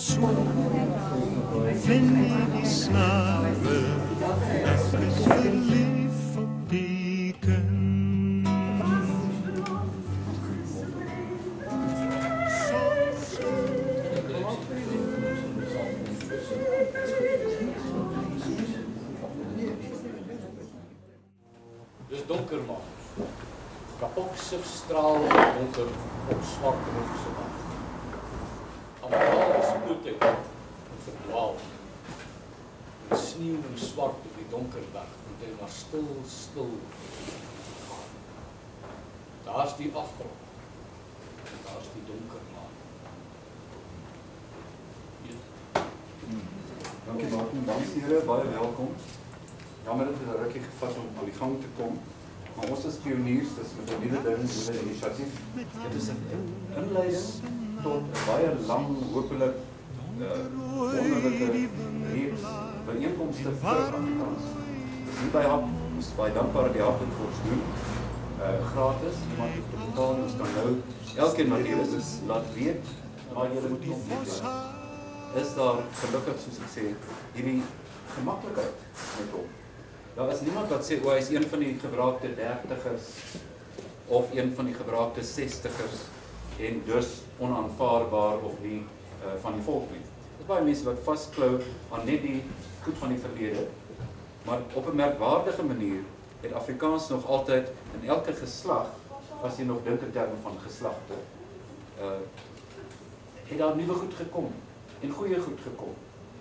swam, vind die snare, ek is verlief op die kind. Dis donker man. Kapok sifstraal donker op swart rookse dag. Almal is bloedig en verdwaal. Die sneeuw en swart op die donker dag, moet hy maar stil. Daar's die afgrond. Daar's die donker maan. Dankie Martin, dames en here, baie welkom. Jammer dat het 'n rukkie gevat om aan die gang te kom. Maar ons is pioniers, dis met 'n nuwe ding, 'n nuwe inisiatief. Dit is 'n inleiding tot 'n baie lang, hopelik wonderlike reeks byeenkomste vir Afrikaans. Dis nie by Hap, ons is baie dankbaar dat die Hap dit vir ons doen. Gratis, iemand het betaal, ons kan nou elkeen wat hier is laat weet, waar julle moet kom. Is daar gelukkig, soos ek sê, hierdie gemaklikheid met hom. Daar is niemand wat sê, hy is een van die gebraakte 30ers of een van die gebraakte 60ers en dus onaanvaarbaar of nie van die volk nie. Dit is baie mense wat vastklou aan net die goed van die verlede, maar op 'n merkwaardige manier het Afrikaans nog altyd in elke geslag, as jy nog dink in terme van geslagte, het daar nuwe goed gekom en goeie goed gekom.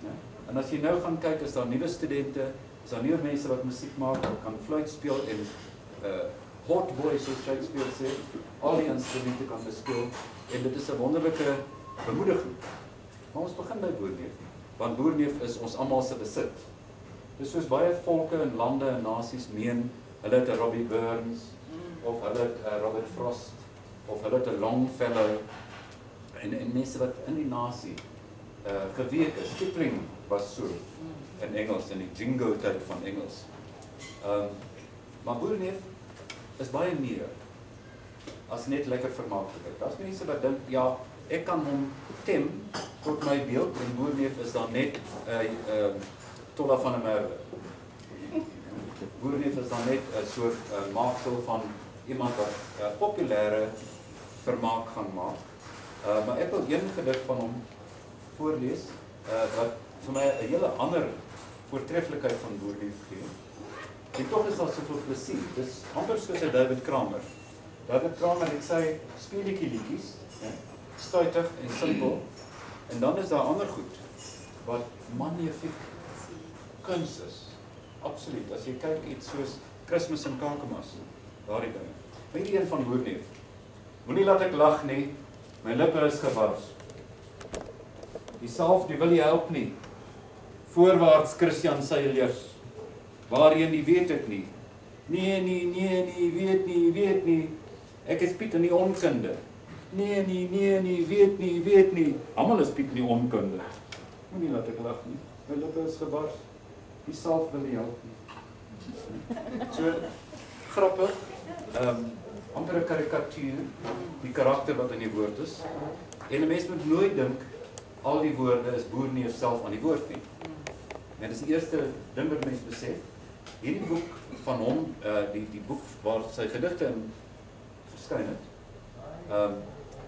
Ja? En as jy nou gaan kyk, is daar nuwe studente, is daar nuwe mense wat musiek maak, kan fluit speel en hot boy, soos Shakespeare sê, al die instrumente kan bespeel, en dit is 'n wonderlike bemoediging. Maar ons begin by Boerneef, want Boerneef is ons almal se besit. Dis soos baie volke en lande en nasies meen, hulle het 'n Robbie Burns, of hulle het 'n Robert Frost, of hulle het 'n Longfellow, en mense wat in die nasie geweek is. Kipling was so in Engels, in die jingo tyd van Engels. Maar Boerneef is baie meer as net lekker vermaaklikheid. Daar's mense wat dink, ja, ek kan hom tem tot my beeld, en Boerneef is dan net Tolla van 'n Merwe. Boerneef is dan net 'n soort maaksel van iemand wat populêre vermaak gaan maak. Maar ek wil een gedig van hom voorlees, wat vir my 'n hele ander voortreffelikheid van Boerneef gee. En tog is daar soveel plesier. Dis amper soos 'n David Kramer. David Kramer het sy speletjie liedjies, stuitig en simpel. En dan is daar ander goed wat magnifiek kuns is. Absoluut. As jy kyk iets soos Kersfees en Kakamas, daardie dinge. Maar hierdie een van Boerneef. Moenie laat ek lag nie, my lippe is gebars. Die salf, die wil nie help nie. Voorwaarts Christian Seilers. Waarheen die weet ek nie. Nee, weet nie. Ek is Piet in die onkunde. Nee, weet nie. Almal is Piet in die onkunde. Moenie laat ek lag nie. My lippe is gebars. Die salf wil nie help nie. So, grappig. Amper 'n karikatuur, die karakter wat in die woord is. En 'n mens moet nooit dink, al die woorde is Boerneef self aan die woord nie. En dit is die eerste ding wat mense besef. Hierdie boek van hom, die boek waar sy gedigte in verskyn het,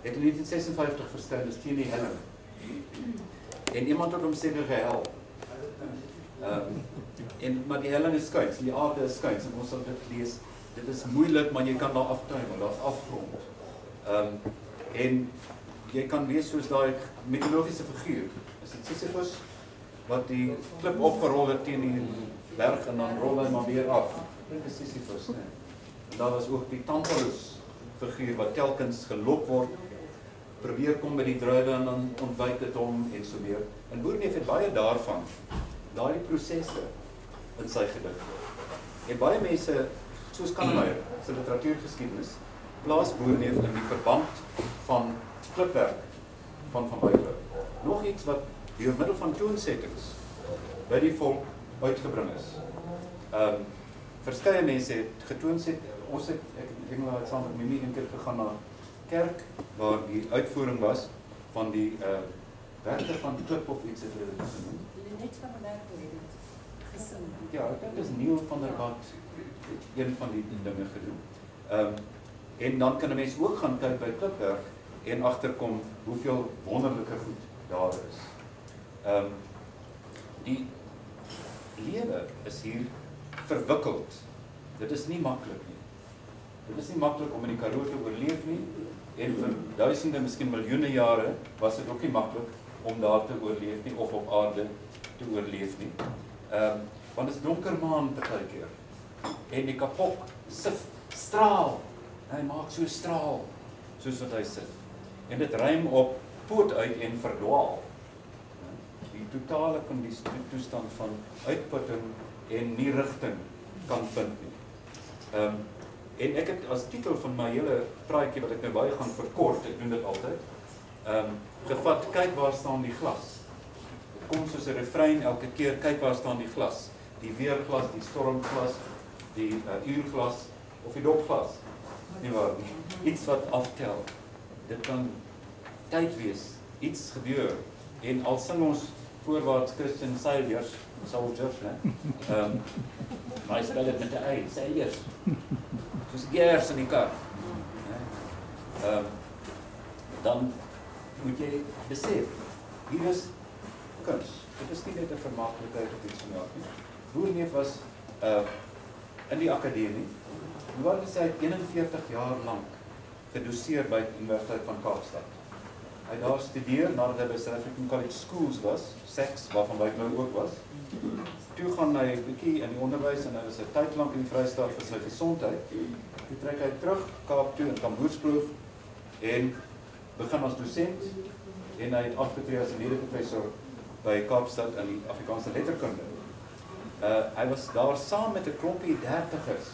het in 1956 verskyn, dis teen die helling. En iemand het hom seker gehelp. Maar die helling is skuins, die aarde is skuins, en ons sal dit lees. Dit is moeilik, maar jy kan daar aftuimel, daar's afgrond. En jy kan wees soos daai mitologiese figuur. Is dit Sisyphus wat die klip opgerol het teen die berg en dan rol hy maar weer af. Dit is Sisyphus, nee. En daar was ook die Tantalus figuur wat telkens gelok word, probeer kom by die druiwe en dan ontwyk dit hom en so meer. En Boerneef het baie daarvan, daardie prosesse in sy gedigte. En baie mense, soos Kannemeyer, sy literatuurgeskiedenis, plaas Boerneef in die verband van klipwerk van Bykerk. Nog iets wat deur middel van toonsettings by die volk uitgebring is. Verskeie mense het getoonset, ek in Engeland het saam met Mimi een keer gegaan na kerk, waar die uitvoering was van die werker van klip of iets het hulle dit genoem. Net van der Merwe het dit gesing. Ja, ek dink dis Neil van der Walt een van die dinge gedoen. En dan kan 'n mens ook gaan kyk by Klipberg en agterkom hoeveel wonderlike goed daar is. Die lewe is hier verwikkeld. Dit is nie maklik nie. Dit is nie maklik om in die Karoo te oorleef nie en vir duisende, miskien miljoene jare was dit ook nie maklik om daar te oorleef nie of op aarde te oorleef nie. Want dit is donker maan partykeer. En die kapok sif straal. Hy maak so straal soos wat hy sit. En dit rym op poot uit en verdwaal. Die totale toestand van uitputting en nie rigting kan vind nie. En ek het as titel van my hele praatjie wat ek nou baie gaan verkort, ek doen dit altyd, gevat, kyk waar staan die glas. Dit kom soos 'n refrein elke keer, kyk waar staan die glas. Die weerglas, die stormglas, die uurglas of die dopglas. Nie waar nie. Iets wat aftel. Dit kan tyd wees, iets gebeur. En al sing ons voorwaarts Christian Sailors, soldiers, maar hy spel dit met 'n y, Sailors. Soos gears in die kar. Dan moet jy besef, hier is kuns. Dit is nie net 'n vermaaklikheid of iets van daardie. Boerneef was in die akademie. Hoewel hy 41 jaar lank gedoseer by die Universiteit van Kaapstad. Hy daar studeer nadat hy by South African College Schools was, SACS, waarvan hy nou ook was. Toe gaan hy 'n bietjie in die onderwys en hy was 'n tyd lank in die Vrystaat vir sy gesondheid. Toe trek hy terug Kaap toe in Kamboerskloof en begin as dosent en hy het afgetree as 'n mede-professor by Kaapstad in die Afrikaanse letterkunde. Hy was daar saam met 'n klompie dertigers.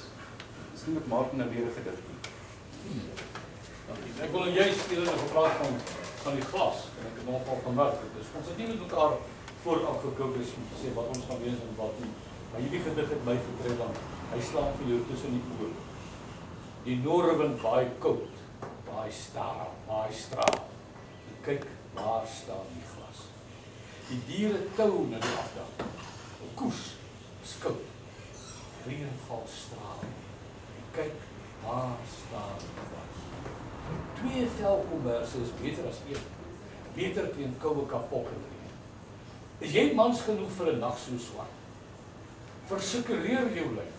Miskien met Martin nou weer 'n gedig. Ek wil juist eerder gepraat van die glas, en ek het nogal gemerk. Dus ons het nie met mekaar vooraf gekoop is om te sê wat ons gaan wees en wat nie. Maar hierdie gedig het my getref dan. Hy slaan vir jou tussen die oor. Die noordewind waai koud, waai straal. Kyk, waar staan die glas? Die diere tou na die afdag. 'n Koes is koud. Reën val straal. Kyk, waar staan die glas? 2 velkomberse is beter as 1. Beter teen koue kapok en reën. Is jy mans genoeg vir 'n nag so swart? Versekuleer jou lyf.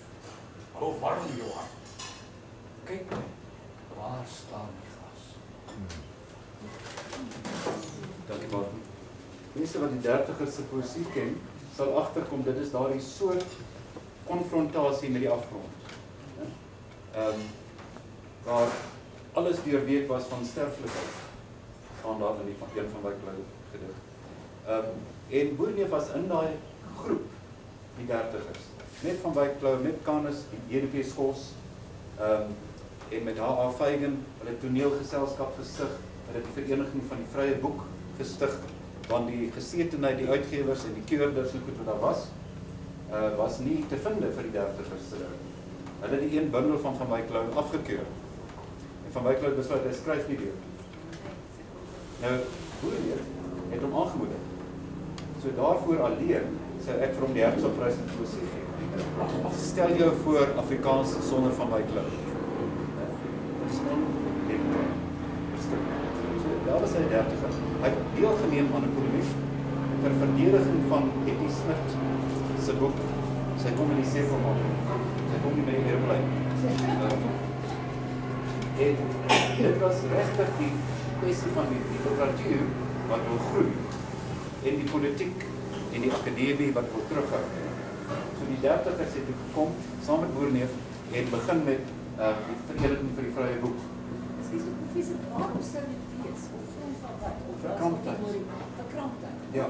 Hou warm jou hart. Kyk net, waar staan die glas? Dankie Martin. Mense wat die dertigers se poesie ken, sal agterkom dit is daardie soort konfrontasie met die afgrond. Waar alles deurweek was van sterflikheid. Staan daar in die een van Wyk Louw gedig. En Boerneef was in daai groep, die dertigers. Met van Wyk Louw, met Canis, die EDP Skos, en met H.A. Feigen, hulle toneelgeselskap gestig, hulle die vereniging van die Vrye Boek gestig, want die gesetenheid, die uitgewers en die keurders en wat daar was nie te vind vir die dertigers. Hulle het die een bundel van Wyk Louw afgekeur. En Van Wyk Louw besluit, hy skryf nie weer. Nou, Boerneef het hom aangemoedig. So daarvoor alleen sou ek vir hom die Hertzogprys in poesie gee. Stel jou voor Afrikaans sonder Van Wyk Louw. Dit is ondenkbaar. So, daar was hy 30er. Hy het deelgeneem aan 'n polemiek ter verdediging van Hetty Smit se boek, sy kom in die sekelman. Sy kom nie by die airplane. En dit was regtig die kwessie van die literatuur wat wil groei en die politiek en die akademie wat wil terughou. So die dertigers het gekom saam met Boerneef en begin met die vereniging vir die Vrye Boek. Waarom sou dit wees? Of grond van wat? Verkramptheid. Verkramptheid. Ja.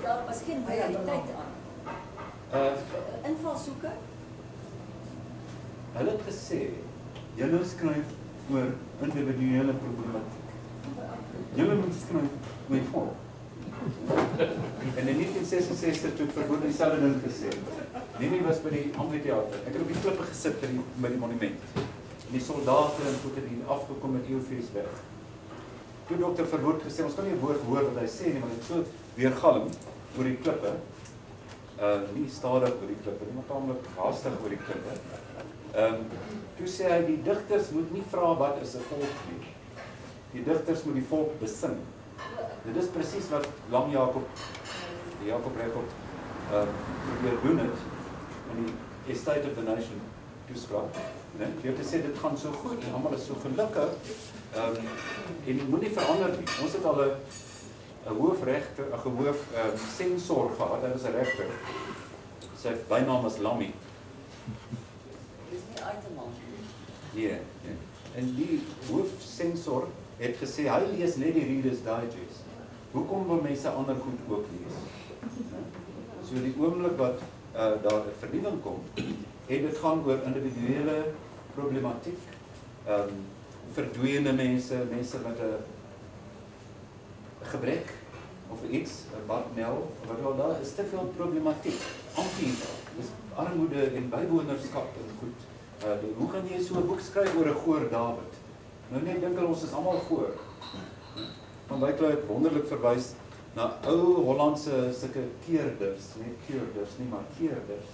Daar was geen realiteit aan. Invalshoeke? Hulle het gesê, julle skryf oor individuele problematiek. Julle moet skryf oor volk. En in 1966 toe ek verwoord dieselfde ding gesê. Nini was by die Amphitheater. Ek het op die klippe gesit by die monument. En die soldate en goed het hier afgekom met Eeuwfeesberg. toe dokter Verwoerd gesê, ons kan nie 'n woord hoor wat hy sê nie, maar dit so weergalm oor die klippe. Nie stadig oor die klippe nie, maar taamlik haastig oor die klippe. Toe sê hy, die digters moet nie vra wat is 'n volk nie. Die digters moet die volk besing. Dit is presies wat Lam Jakob Rekob probeer doen het in die State of the Nation toespraak. Deur te sê dit gaan so goed en almal is so gelukkig en dit moet nie verander nie. Ons het al 'n hoofregter, 'n hoof sensor gehad, hy was 'n regter. Sy bynaam was Lammy. Dis nie uit te maak nie. Nee. En die hoofsensor het gesê, hy lees net die Reader's Digest. Hoekom wil mense ander goed ook lees? So die oomblik wat daar 'n vernuwing kom, en dit gaan oor individuele problematiek, verdwene mense met 'n gebrek of iets, 'n badmel, wat wel daar is te veel problematiek. Dis armoede en bywonerskap en goed. Hoe gaan jy so 'n boek skryf oor 'n goor Dawid? Nou net dink ons is almal goor. Van Wyk het wonderlik verwys na ou Hollandse sulke keerders, nie keerders nie, maar keerders.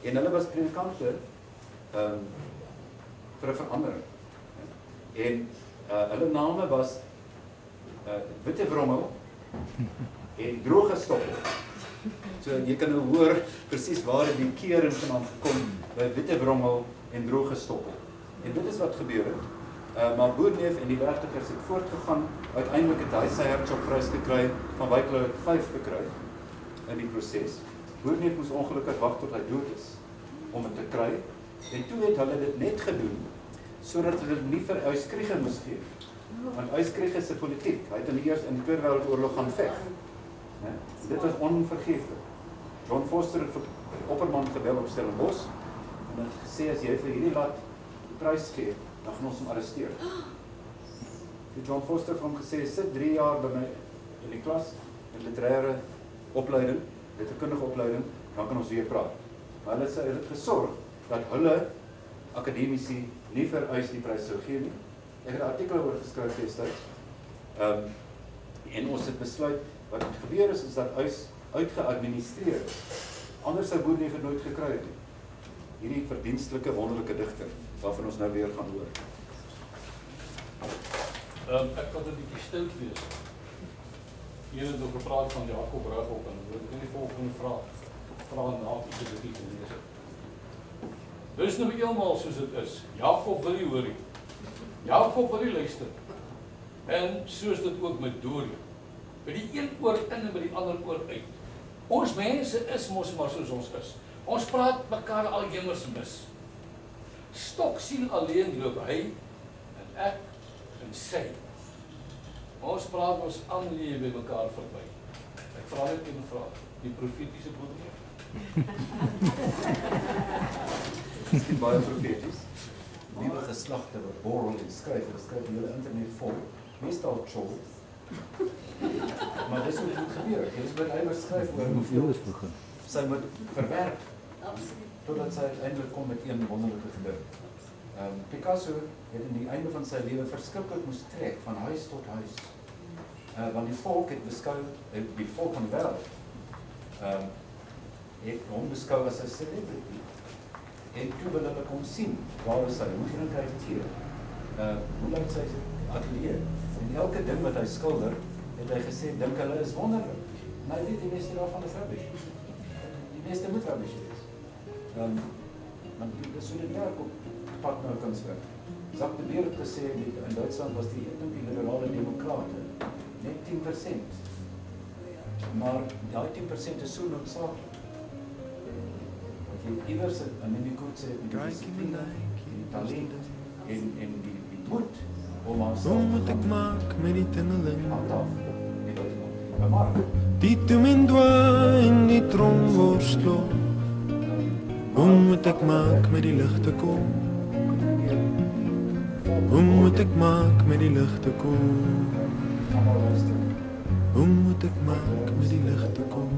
En hulle was predikante vir 'n verandering. En hulle name was Witte Vrommel en Droge Stoppel. So jy kan nou hoor presies waar die keer in vanaand gekom by Witte Vrommel en Droge Stoppel. En dit is wat gebeur het. Maar Boerneef en die regtigers het voortgegaan. Uiteindelik het hy sy Hertzogprys gekry, Van Wyk het 5 gekry in die proses. Boerneef moes ongelukkig wag tot hy dood is om dit te kry. En toe het hulle dit net gedoen sodat hulle nie vir Uyskriege moes gee. Want Uyskriege is 'n politiek. Hy het in die Tweede Wêreldoorlog gaan veg. Dit was onvergeeflik. John Foster het vir Opperman gebel op Stellenbosch en het gesê as jy vir hierdie lad prys gee, dan gaan ons hom arresteer. John Foster het hom gesê, sit 3 jaar by my in die klas met literaire opleiding, letterkundige opleiding, dan kan ons weer praat. Maar hulle het gesorg dat hulle akademici nie vir Uys die prys sou gee nie. Ek het 'n artikel oor geskryf destyds. En ons het besluit wat gebeur is dat Uys uitgeadministreer. Anders sou Boerneef het nooit gekry het nie. Hierdie verdienstelike wonderlike digter waarvan ons nou weer gaan hoor. Ek kan 'n bietjie stout wees. Hier het nog gepraat van Jakob Rekob en ek wil die volgende vra na iets wat ek gelees het. Dis nou eenmaal soos dit is. Jakob wil nie hoor nie. Jakob wil nie luister. En soos dit ook met Dorie. By die een oor in en by die ander oor uit. Ons mense is mos maar soos ons is. Ons praat mekaar al jemmers mis. Stoksiel alleen loop hy en ek en sy. Ons praat ons almal by mekaar verby. Ek vra net 'n vraag. Die profetiese Boerneef. Dis nie baie profeties. Nuwe geslagte wat borrel en skryf die hele internet vol. Meestal chol. Maar dis hoe dit gebeur. Jy is by iewers skryf oor hoeveel sy moet verwerk. Totdat sy uiteindelik kom met een wonderlike gedink. Picasso het in die einde van sy lewe verskriklik moes trek van huis tot huis. Want die volk het beskou, die volk van die wêreld het hom beskou as 'n celebrity. En toe wil hulle kom sien, waar is hy, hoe drink hy tee, hoe lyk sy atelier. En elke ding wat hy skilder, het hy gesê, dink hulle is wonderlik. Maar hy weet die meeste daarvan is rubbish. Die meeste moet rubbish wees. Want dis so dit werk op pad nou kunswerk. Jacques de Beer het gesê, in Duitsland was die liberale demokrate net 10%. Maar die 10% is so noodsaaklik. Want jy iewers in die koet sê, die discipline, die talent en die moed om aan Hoe moet ek maak met die tingeling? handhaaf. Maar Die tumindwa en die tromworstel. Hoe moet ek maak met die ligte kom? Hoe moet ek maak met die ligte kom? allemaal luister. Hoe moet ek maak met die ligte kom?